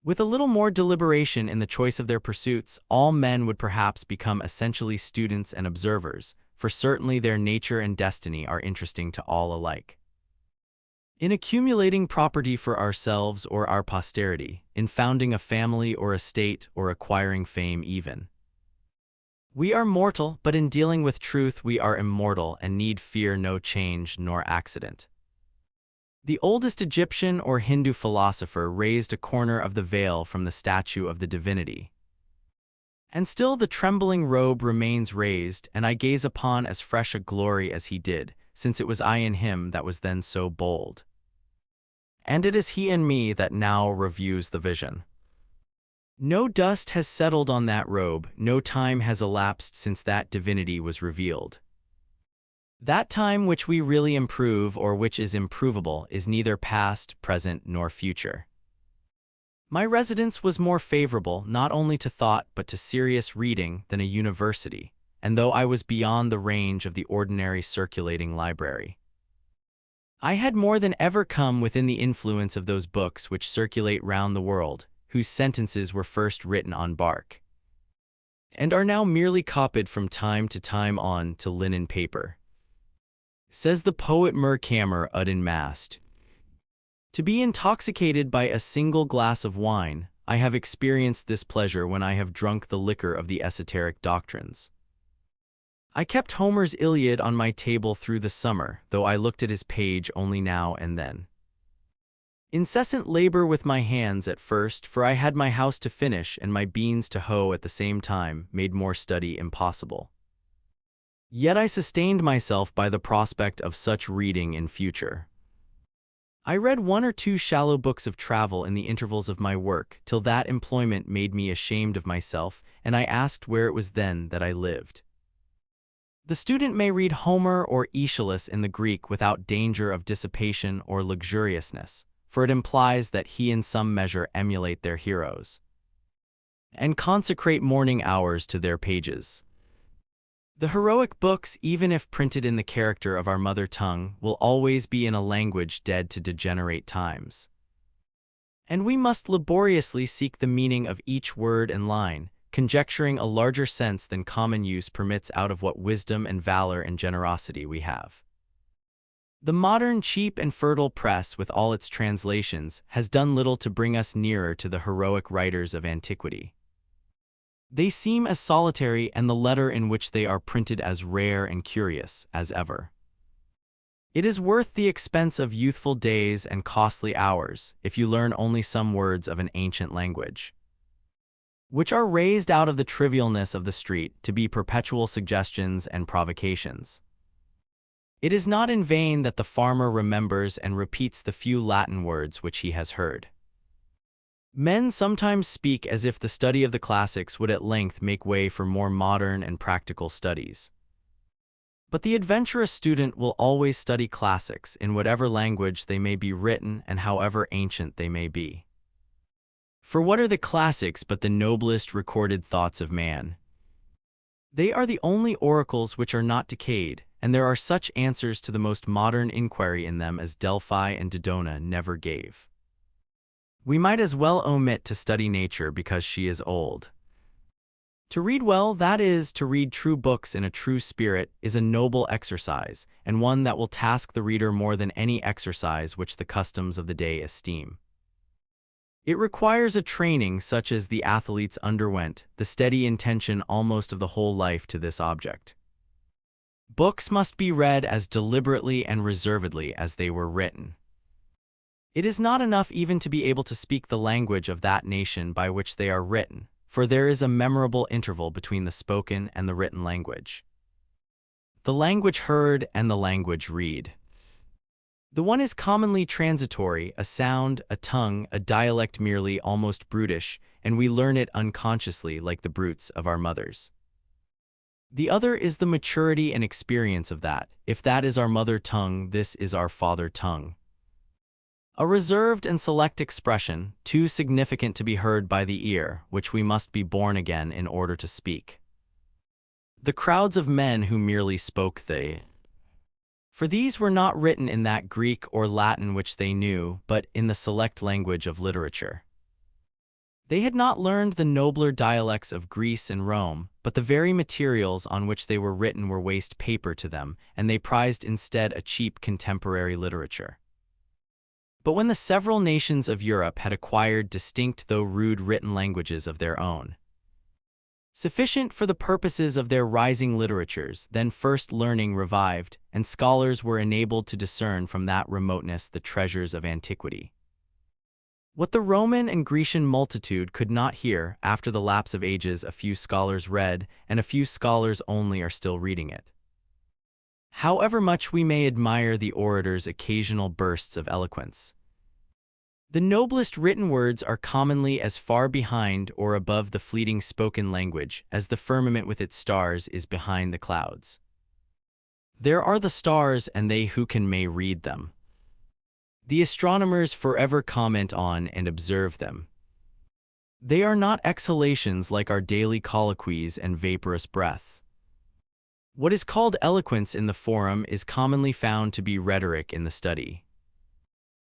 With a little more deliberation in the choice of their pursuits, all men would perhaps become essentially students and observers, for certainly their nature and destiny are interesting to all alike. In accumulating property for ourselves or our posterity, in founding a family or a state or acquiring fame even. We are mortal, but in dealing with truth we are immortal and need fear no change nor accident. The oldest Egyptian or Hindu philosopher raised a corner of the veil from the statue of the divinity. And still the trembling robe remains raised, and I gaze upon as fresh a glory as he did, since it was I in him that was then so bold. And it is he in me that now reviews the vision. No dust has settled on that robe, no time has elapsed since that divinity was revealed. That time which we really improve or which is improvable is neither past, present, nor future. My residence was more favorable not only to thought but to serious reading than a university, and though I was beyond the range of the ordinary circulating library, I had more than ever come within the influence of those books which circulate round the world, whose sentences were first written on bark, and are now merely copied from time to time on to linen paper. Says the poet Mercamer Udin Mast, "To be intoxicated by a single glass of wine, I have experienced this pleasure when I have drunk the liquor of the esoteric doctrines. I kept Homer's Iliad on my table through the summer, though I looked at his page only now and then. Incessant labor with my hands at first, for I had my house to finish and my beans to hoe at the same time, made more study impossible. Yet I sustained myself by the prospect of such reading in future. I read 1 or 2 shallow books of travel in the intervals of my work, till that employment made me ashamed of myself, and I asked where it was then that I lived. The student may read Homer or Aeschylus in the Greek without danger of dissipation or luxuriousness, for it implies that he in some measure emulate their heroes, and consecrate morning hours to their pages. The heroic books, even if printed in the character of our mother tongue, will always be in a language dead to degenerate times. And we must laboriously seek the meaning of each word and line, conjecturing a larger sense than common use permits out of what wisdom and valor and generosity we have. The modern cheap and fertile press, with all its translations, has done little to bring us nearer to the heroic writers of antiquity. They seem as solitary, and the letter in which they are printed as rare and curious, as ever. It is worth the expense of youthful days and costly hours, if you learn only some words of an ancient language, which are raised out of the trivialness of the street to be perpetual suggestions and provocations. It is not in vain that the farmer remembers and repeats the few Latin words which he has heard. Men sometimes speak as if the study of the classics would at length make way for more modern and practical studies. But the adventurous student will always study classics in whatever language they may be written and however ancient they may be. For what are the classics but the noblest recorded thoughts of man? They are the only oracles which are not decayed, and there are such answers to the most modern inquiry in them as Delphi and Dodona never gave. We might as well omit to study nature because she is old. To read well, that is, to read true books in a true spirit, is a noble exercise, and one that will task the reader more than any exercise which the customs of the day esteem. It requires a training such as the athletes underwent, the steady intention almost of the whole life to this object. Books must be read as deliberately and reservedly as they were written. It is not enough even to be able to speak the language of that nation by which they are written, for there is a memorable interval between the spoken and the written language. The language heard and the language read. The one is commonly transitory, a sound, a tongue, a dialect merely almost brutish, and we learn it unconsciously like the brutes of our mothers. The other is the maturity and experience of that. If that is our mother tongue, this is our father tongue. A reserved and select expression, too significant to be heard by the ear, which we must be born again in order to speak. The crowds of men who merely spoke for these were not written in that Greek or Latin which they knew, but in the select language of literature. They had not learned the nobler dialects of Greece and Rome, but the very materials on which they were written were waste paper to them, and they prized instead a cheap contemporary literature. But when the several nations of Europe had acquired distinct though rude written languages of their own, sufficient for the purposes of their rising literatures, then first learning revived, and scholars were enabled to discern from that remoteness the treasures of antiquity. What the Roman and Grecian multitude could not hear, after the lapse of ages a few scholars read, and a few scholars only are still reading it. However much we may admire the orator's occasional bursts of eloquence, the noblest written words are commonly as far behind or above the fleeting spoken language as the firmament with its stars is behind the clouds. There are the stars, and they who can may read them. The astronomers forever comment on and observe them. They are not exhalations like our daily colloquies and vaporous breath. What is called eloquence in the forum is commonly found to be rhetoric in the study.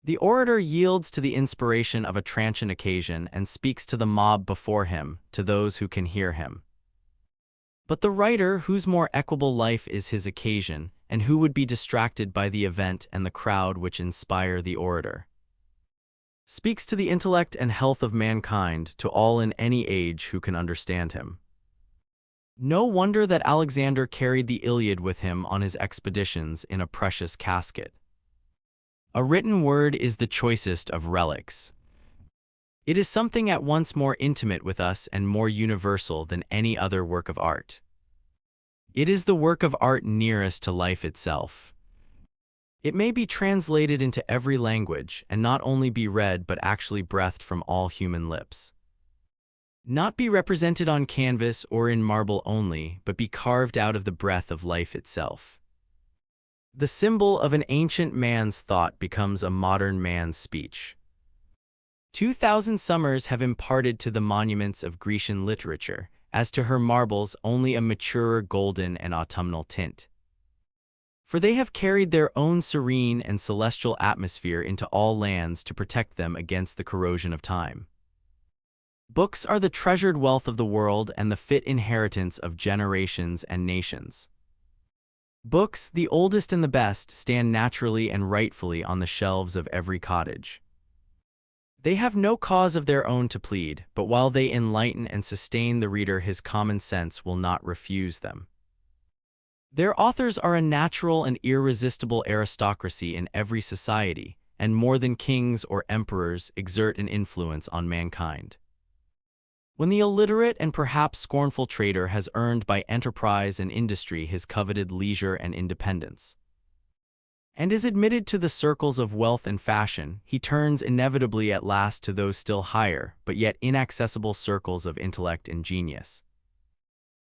The orator yields to the inspiration of a transient occasion and speaks to the mob before him, to those who can hear him. But the writer, whose more equable life is his occasion, and who would be distracted by the event and the crowd which inspire the orator, speaks to the intellect and health of mankind, to all in any age who can understand him. No wonder that Alexander carried the Iliad with him on his expeditions in a precious casket. A written word is the choicest of relics. It is something at once more intimate with us and more universal than any other work of art. It is the work of art nearest to life itself. It may be translated into every language, and not only be read but actually breathed from all human lips. Not be represented on canvas or in marble only, but be carved out of the breath of life itself. The symbol of an ancient man's thought becomes a modern man's speech. 2,000 summers have imparted to the monuments of Grecian literature, as to her marbles, only a maturer golden and autumnal tint. For they have carried their own serene and celestial atmosphere into all lands to protect them against the corrosion of time. Books are the treasured wealth of the world and the fit inheritance of generations and nations. Books, the oldest and the best, stand naturally and rightfully on the shelves of every cottage. They have no cause of their own to plead, but while they enlighten and sustain the reader, his common sense will not refuse them. Their authors are a natural and irresistible aristocracy in every society, and more than kings or emperors exert an influence on mankind. When the illiterate and perhaps scornful trader has earned by enterprise and industry his coveted leisure and independence, and is admitted to the circles of wealth and fashion, he turns inevitably at last to those still higher, but yet inaccessible circles of intellect and genius,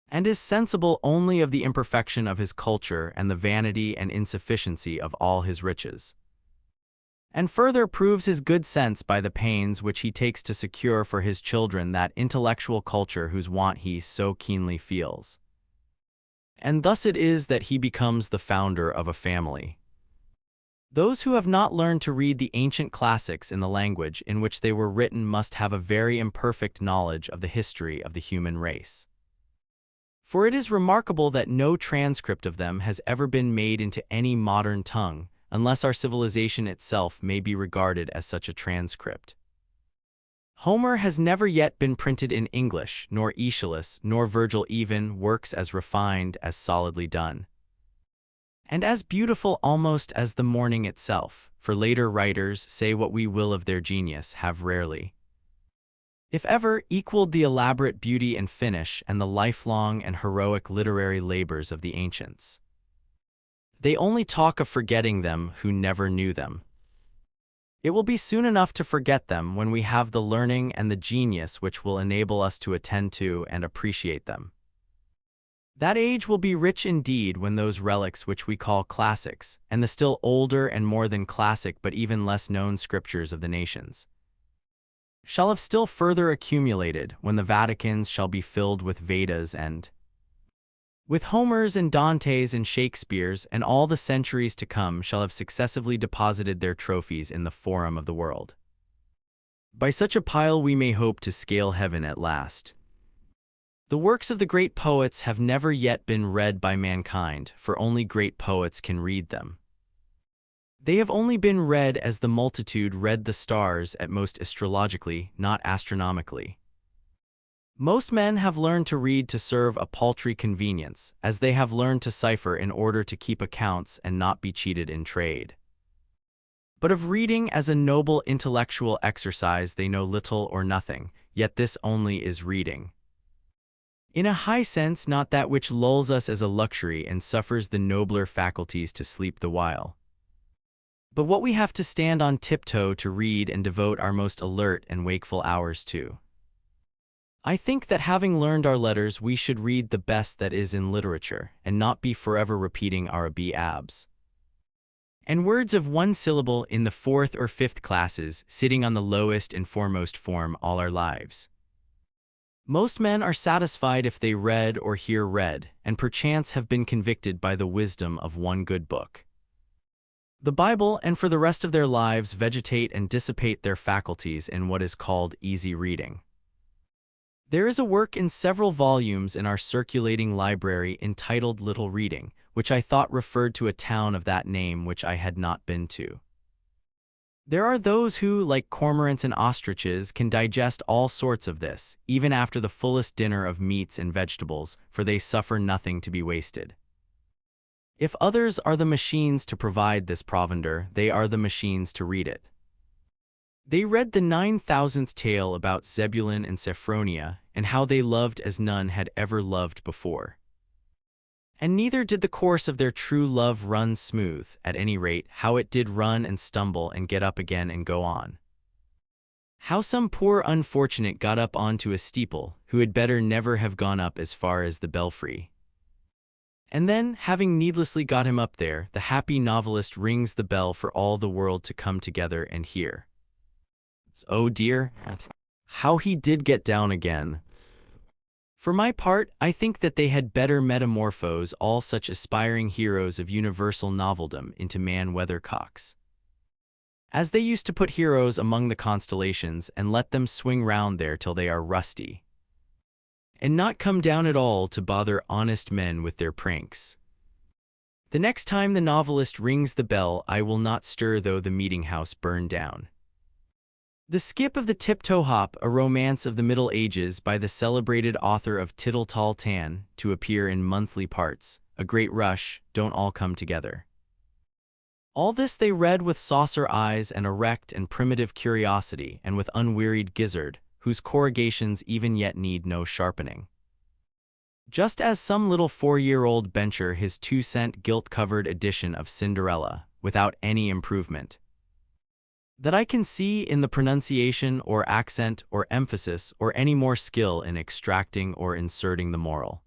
and is sensible only of the imperfection of his culture and the vanity and insufficiency of all his riches, and further proves his good sense by the pains which he takes to secure for his children that intellectual culture whose want he so keenly feels. And thus it is that he becomes the founder of a family. Those who have not learned to read the ancient classics in the language in which they were written must have a very imperfect knowledge of the history of the human race. For it is remarkable that no transcript of them has ever been made into any modern tongue, unless our civilization itself may be regarded as such a transcript. Homer has never yet been printed in English, nor Aeschylus, nor Virgil, even works as refined, as solidly done, and as beautiful almost as the morning itself, for later writers, say what we will of their genius, have rarely, if ever, equaled the elaborate beauty and finish and the lifelong and heroic literary labors of the ancients. They only talk of forgetting them who never knew them. It will be soon enough to forget them when we have the learning and the genius which will enable us to attend to and appreciate them. That age will be rich indeed when those relics which we call classics, and the still older and more than classic but even less known scriptures of the nations, shall have still further accumulated, when the Vaticans shall be filled with Vedas and with Homers and Dantes and Shakespeares, and all the centuries to come shall have successively deposited their trophies in the forum of the world. By such a pile we may hope to scale heaven at last. The works of the great poets have never yet been read by mankind, for only great poets can read them. They have only been read as the multitude read the stars, at most astrologically, not astronomically. Most men have learned to read to serve a paltry convenience, as they have learned to cipher in order to keep accounts and not be cheated in trade. But of reading as a noble intellectual exercise they know little or nothing, yet this only is reading. In a high sense, not that which lulls us as a luxury and suffers the nobler faculties to sleep the while, but what we have to stand on tiptoe to read and devote our most alert and wakeful hours to. I think that having learned our letters we should read the best that is in literature, and not be forever repeating our abs and words of one syllable in the 4th or 5th classes, sitting on the lowest and foremost form all our lives. Most men are satisfied if they read or hear read, and perchance have been convicted by the wisdom of one good book, the Bible, and for the rest of their lives vegetate and dissipate their faculties in what is called easy reading. There is a work in several volumes in our circulating library entitled Little Reading, which I thought referred to a town of that name which I had not been to. There are those who, like cormorants and ostriches, can digest all sorts of this, even after the fullest dinner of meats and vegetables, for they suffer nothing to be wasted. If others are the machines to provide this provender, they are the machines to read it. They read the 9,000th tale about Zebulun and Sephronia, and how they loved as none had ever loved before. And neither did the course of their true love run smooth, at any rate, how it did run and stumble and get up again and go on. How some poor unfortunate got up onto a steeple, who had better never have gone up as far as the belfry. And then, having needlessly got him up there, the happy novelist rings the bell for all the world to come together and hear. Oh dear, how he did get down again. For my part, I think that they had better metamorphose all such aspiring heroes of universal noveldom into man-weathercocks, as they used to put heroes among the constellations and let them swing round there till they are rusty, and not come down at all to bother honest men with their pranks. The next time the novelist rings the bell I will not stir though the meeting-house burn down. The Skip of the Tiptoe Hop, a romance of the Middle Ages by the celebrated author of Tittle Tall Tan, to appear in monthly parts, A Great Rush, don't all come together. All this they read with saucer eyes and erect and primitive curiosity, and with unwearied gizzard, whose corrugations even yet need no sharpening. Just as some little 4-year-old bencher his 2-cent gilt-covered edition of Cinderella, without any improvement that I can see in the pronunciation or accent or emphasis or any more skill in extracting or inserting the moral.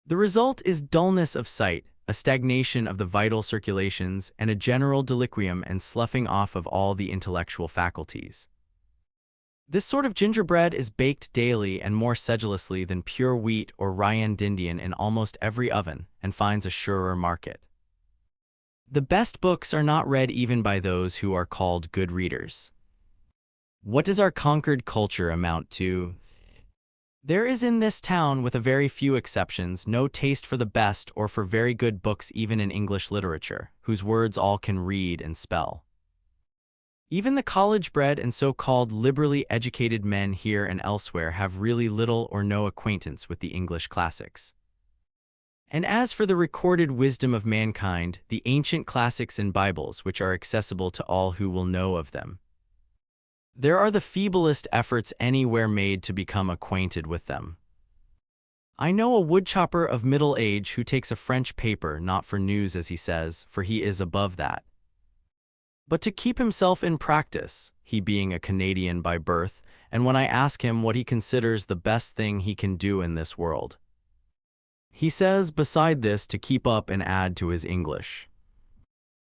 The result is dullness of sight, a stagnation of the vital circulations, and a general deliquium and sloughing off of all the intellectual faculties. This sort of gingerbread is baked daily and more sedulously than pure wheat or Ryandidian in almost every oven, and finds a surer market. The best books are not read even by those who are called good readers. What does our conquered culture amount to? There is in this town, with a very few exceptions, no taste for the best or for very good books even in English literature, whose words all can read and spell. Even the college-bred and so-called liberally educated men here and elsewhere have really little or no acquaintance with the English classics. And as for the recorded wisdom of mankind, the ancient classics and Bibles which are accessible to all who will know of them, there are the feeblest efforts anywhere made to become acquainted with them. I know a woodchopper of middle age who takes a French paper not for news as he says, for he is above that, but to keep himself in practice, he being a Canadian by birth, and when I ask him what he considers the best thing he can do in this world, he says, beside this, to keep up and add to his English.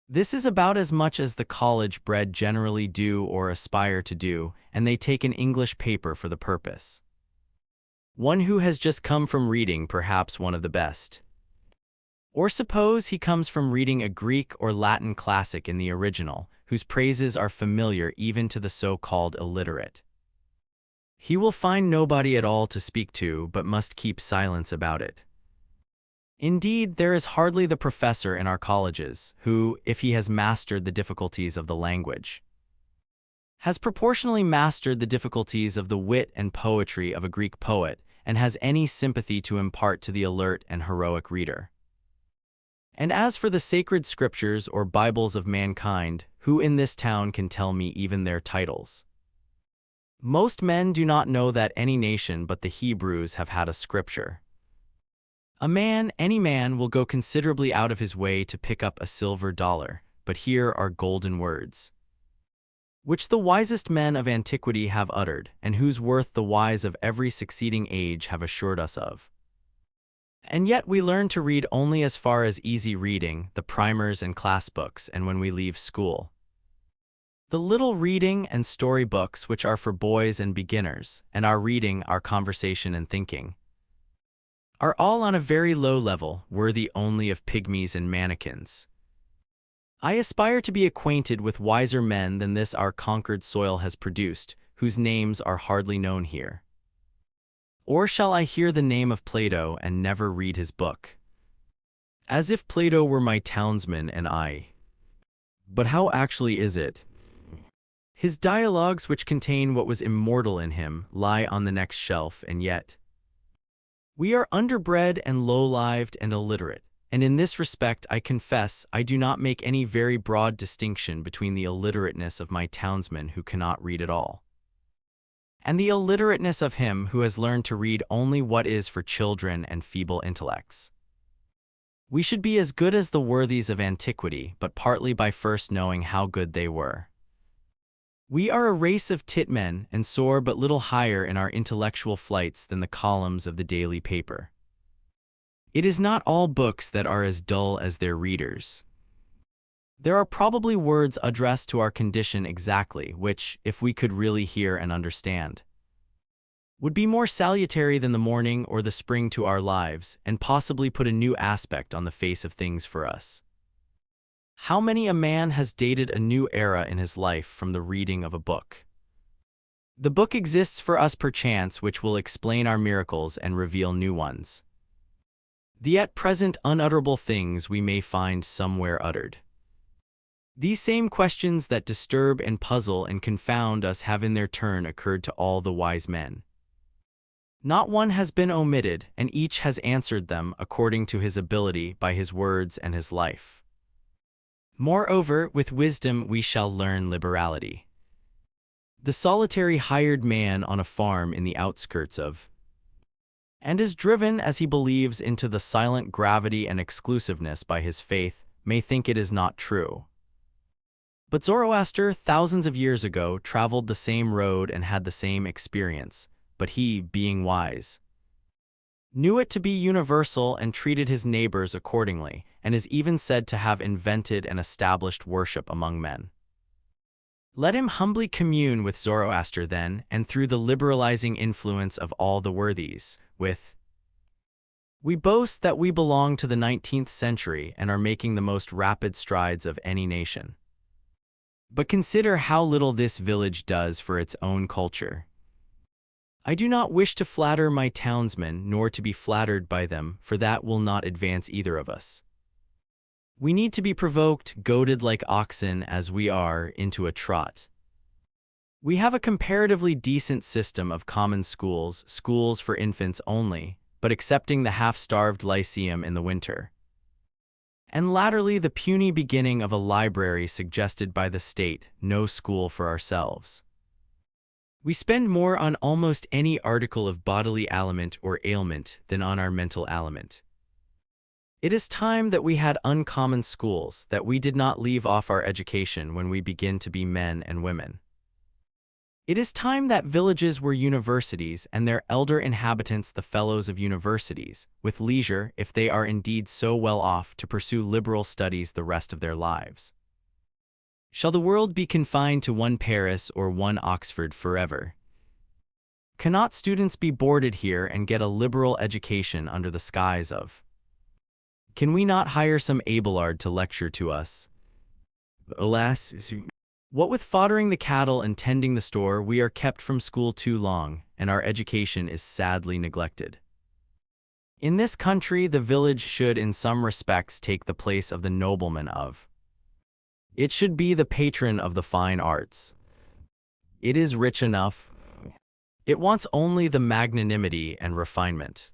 This is about as much as the college-bred generally do or aspire to do, and they take an English paper for the purpose. One who has just come from reading perhaps one of the best, Or suppose he comes from reading a Greek or Latin classic in the original, whose praises are familiar even to the so-called illiterate. He will find nobody at all to speak to, but must keep silence about it. Indeed, there is hardly the professor in our colleges who, if he has mastered the difficulties of the language, has proportionally mastered the difficulties of the wit and poetry of a Greek poet, and has any sympathy to impart to the alert and heroic reader. And as for the sacred scriptures or Bibles of mankind, who in this town can tell me even their titles? Most men do not know that any nation but the Hebrews have had a scripture. Any man, will go considerably out of his way to pick up a silver dollar, but here are golden words, which the wisest men of antiquity have uttered, and whose worth the wise of every succeeding age have assured us of. And yet we learn to read only as far as easy reading, the primers and class books, and when we leave school. The little reading and story books which are for boys and beginners, and our reading, our conversation and thinking, are all on a very low level, worthy only of pygmies and mannequins. I aspire to be acquainted with wiser men than this our conquered soil has produced, whose names are hardly known here. Or shall I hear the name of Plato and never read his book? As if Plato were my townsman and I. But how actually is it? His dialogues, which contain what was immortal in him, lie on the next shelf, and yet we are underbred and low-lived and illiterate, and in this respect I confess I do not make any very broad distinction between the illiterateness of my townsman who cannot read at all, and the illiterateness of him who has learned to read only what is for children and feeble intellects. We should be as good as the worthies of antiquity, but partly by first knowing how good they were. We are a race of tit-men, and soar but little higher in our intellectual flights than the columns of the daily paper. It is not all books that are as dull as their readers. There are probably words addressed to our condition exactly, which, if we could really hear and understand, would be more salutary than the morning or the spring to our lives, and possibly put a new aspect on the face of things for us. How many a man has dated a new era in his life from the reading of a book? The book exists for us perchance, which will explain our miracles and reveal new ones. The at present unutterable things we may find somewhere uttered. These same questions that disturb and puzzle and confound us have in their turn occurred to all the wise men. Not one has been omitted, and each has answered them according to his ability by his words and his life. Moreover, with wisdom we shall learn liberality. The solitary hired man on a farm in the outskirts of, and is driven, as he believes, into the silent gravity and exclusiveness by his faith, may think it is not true. But Zoroaster, thousands of years ago, traveled the same road and had the same experience, but he, being wise, knew it to be universal and treated his neighbors accordingly, and is even said to have invented and established worship among men. Let him humbly commune with Zoroaster then, and through the liberalizing influence of all the worthies, we boast that we belong to the 19th century and are making the most rapid strides of any nation. But consider how little this village does for its own culture. I do not wish to flatter my townsmen, nor to be flattered by them, for that will not advance either of us. We need to be provoked, goaded like oxen as we are, into a trot. We have a comparatively decent system of common schools, schools for infants only, but excepting the half-starved lyceum in the winter, and latterly the puny beginning of a library suggested by the state, no school for ourselves. We spend more on almost any article of bodily aliment or ailment than on our mental aliment. It is time that we had uncommon schools, that we did not leave off our education when we begin to be men and women. It is time that villages were universities and their elder inhabitants the fellows of universities, with leisure, if they are indeed so well off, to pursue liberal studies the rest of their lives. Shall the world be confined to one Paris or one Oxford forever? Cannot students be boarded here and get a liberal education under the skies of Can we not hire some Abelard to lecture to us? Alas, what with foddering the cattle and tending the store, we are kept from school too long, and our education is sadly neglected. In this country, the village should in some respects take the place of the nobleman of. It should be the patron of the fine arts. It is rich enough. It wants only the magnanimity and refinement.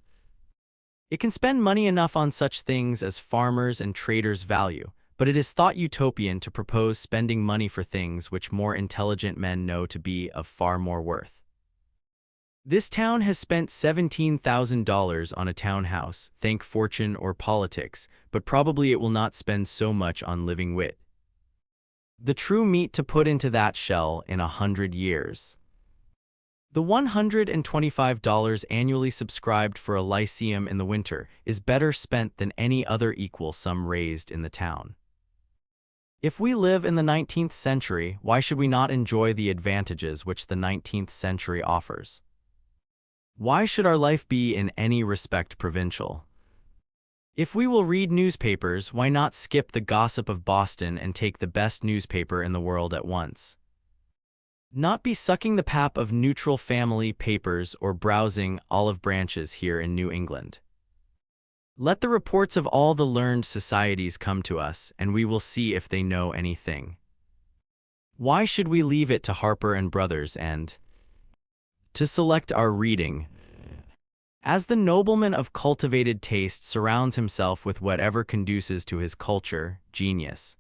It can spend money enough on such things as farmers and traders value, but it is thought utopian to propose spending money for things which more intelligent men know to be of far more worth. This town has spent $17,000 on a townhouse, thank fortune or politics, but probably it will not spend so much on living wit. The true meat to put into that shell in 100 years. The $125 annually subscribed for a lyceum in the winter is better spent than any other equal sum raised in the town. If we live in the 19th century, why should we not enjoy the advantages which the 19th century offers? Why should our life be in any respect provincial? If we will read newspapers, why not skip the gossip of Boston and take the best newspaper in the world at once? Not be sucking the pap of neutral family papers or browsing olive branches here in New England. Let the reports of all the learned societies come to us, and we will see if they know anything. Why should we leave it to Harper and Brothers and to select our reading? As the nobleman of cultivated taste surrounds himself with whatever conduces to his culture, genius,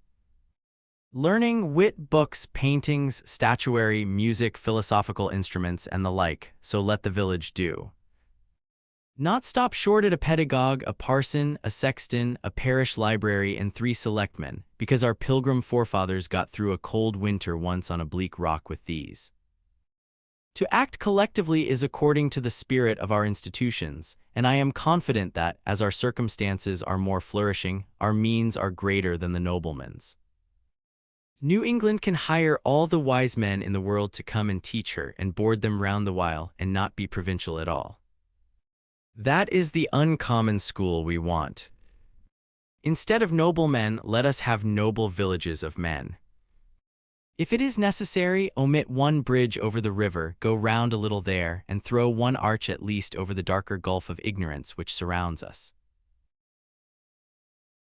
learning, wit, books, paintings, statuary, music, philosophical instruments, and the like, so let the village do. Not stop short at a pedagogue, a parson, a sexton, a parish library, and 3 selectmen, because our pilgrim forefathers got through a cold winter once on a bleak rock with these. To act collectively is according to the spirit of our institutions, and I am confident that, as our circumstances are more flourishing, our means are greater than the nobleman's. New England can hire all the wise men in the world to come and teach her and board them round the while and not be provincial at all. That is the uncommon school we want. Instead of noble men, let us have noble villages of men. If it is necessary, omit 1 bridge over the river, go round a little there, and throw 1 arch at least over the darker gulf of ignorance which surrounds us.